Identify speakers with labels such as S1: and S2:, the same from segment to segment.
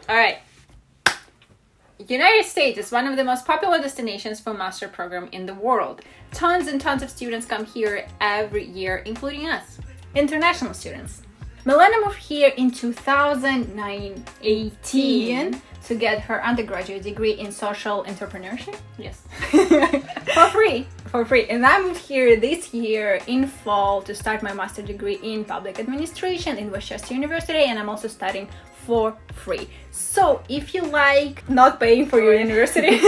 S1: All right. United States is one of the most popular destinations for master program in the world. Tons and tons of students come here every year, including us, international students. Milena moved here in 2018 to get her undergraduate degree in social entrepreneurship. Yes. For free. And I moved here this year in fall to start my master degree in public administration in Westchester University, and I'm also studying for free. So if you like not paying for your university,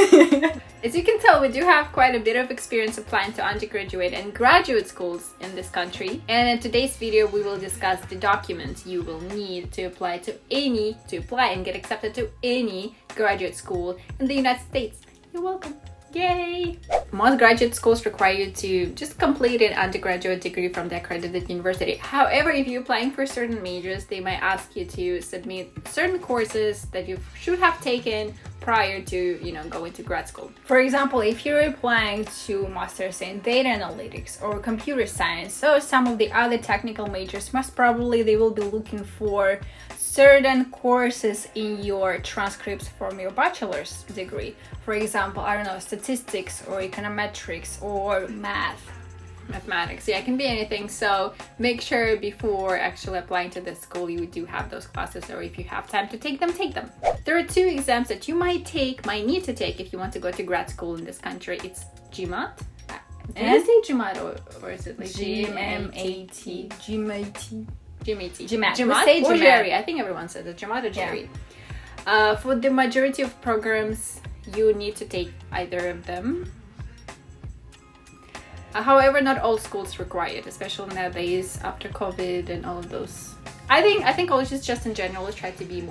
S1: as you can tell, we do have quite a bit of experience applying to undergraduate and graduate schools in this country. And in today's video, we will discuss the documents you will need to apply and get accepted to any graduate school in the United States. You're welcome. Yay! Most graduate schools require you to just complete an undergraduate degree from the accredited university. However, if you're applying for certain majors, they might ask you to submit certain courses that you should have taken prior to, going to grad school. For example, if you're applying to masters in data analytics or computer science or some of the other technical majors, most probably they will be looking for certain courses in your transcripts from your bachelor's degree. For example, statistics or econometrics or mathematics. Yeah, it can be anything. So make sure before actually applying to this school, you do have those classes, or if you have time to take them, take them. There are two exams that you might need to take if you want to go to grad school in this country. It's GMAT. Did I say GMAT or is it like GMAT? GMAT. Or GRE. I think everyone says it. GMAT or GRE. Yeah. For the majority of programs, you need to take either of them. However, not all schools require it, especially nowadays after COVID and all of those. I think colleges just in general try to be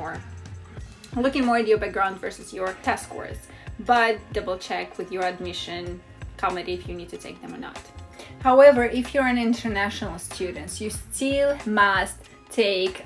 S1: looking more at your background versus your test scores. But double check with your admission committee if you need to take them or not. However, if you're an international student, you still must take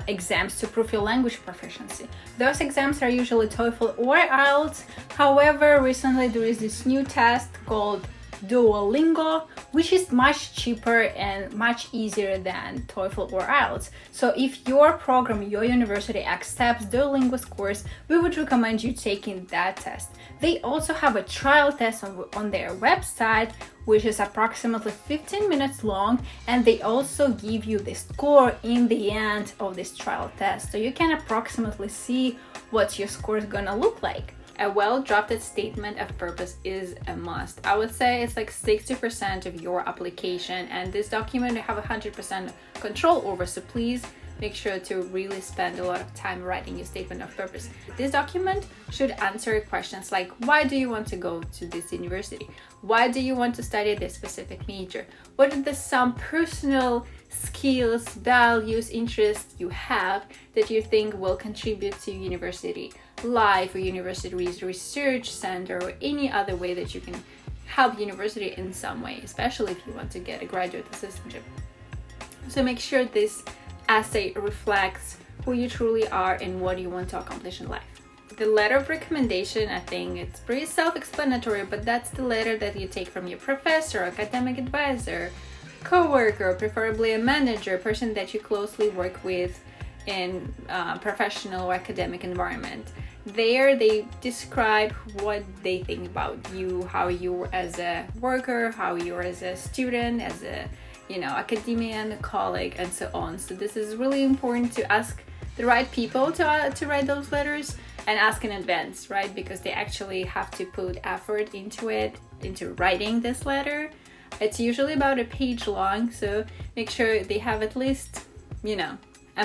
S1: exams to prove your language proficiency. Those exams are usually TOEFL or IELTS. However, recently there is this new test called Duolingo, which is much cheaper and much easier than TOEFL or IELTS. So if your program, your university accepts Duolingo's course, we would recommend you taking that test. They also have a trial test on their website, which is approximately 15 minutes long, and they also give you the score in the end of this trial test, so you can approximately see what your score is gonna look like. A well-drafted statement of purpose is a must. I would say it's like 60% of your application, and this document you have 100% control over, so please make sure to really spend a lot of time writing your statement of purpose. This document should answer questions like, why do you want to go to this university? Why do you want to study this specific major? What are some personal skills, values, interests you have that you think will contribute to university life or university's research center or any other way that you can help university in some way, especially if you want to get a graduate assistantship. So make sure this essay reflects who you truly are and what you want to accomplish in life. The letter of recommendation, I think it's pretty self-explanatory, but that's the letter that you take from your professor, academic advisor, co-worker, preferably a manager, person that you closely work with in professional or academic environment. There they describe what they think about you, how you as a worker, how you are as a student, as a academician, a colleague, and so on. So this is really important to ask the right people to write those letters, and ask in advance, right? Because they actually have to put effort into writing this letter. It's usually about a page long, so make sure they have at least, a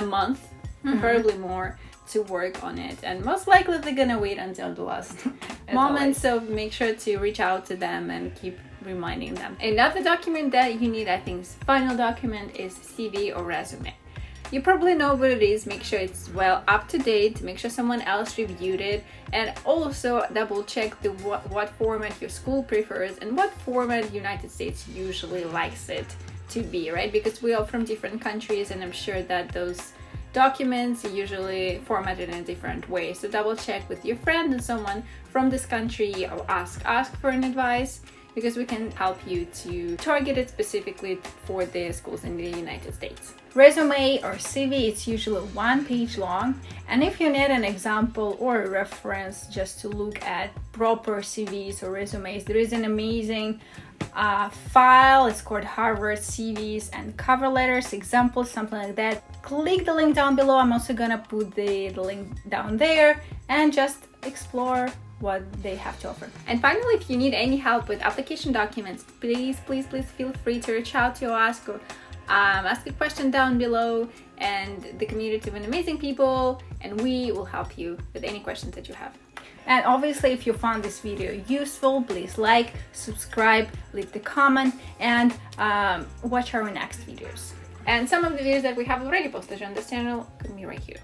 S1: month, preferably more, to work on it. And most likely they're gonna wait until the last moment, so make sure to reach out to them and keep reminding them. Another document that you need, I think, final document is CV or resume. You probably know what it is. Make sure it's well up to date, make sure someone else reviewed it, and also double check what format your school prefers and what format United States usually likes it to be, right? Because we are from different countries, and I'm sure that those documents are usually formatted in a different way. So double check with your friend and someone from this country, or ask for an advice. because we can help you to target it specifically for the schools in the United States. Resume or CV, it's usually 1 page long, and if you need an example or a reference just to look at proper CVs or resumes, there is an amazing file. It's called Harvard CVs and Cover Letters Examples, something like that. Click the link down below. I'm also gonna put the link down there, and just explore what they have to offer. And finally, if you need any help with application documents, please feel free to reach out to us or ask a question down below, and the community of amazing people, and we will help you with any questions that you have. And obviously, if you found this video useful, please like, subscribe, leave the comment, and watch our next videos. And some of the videos that we have already posted on this channel can be right here.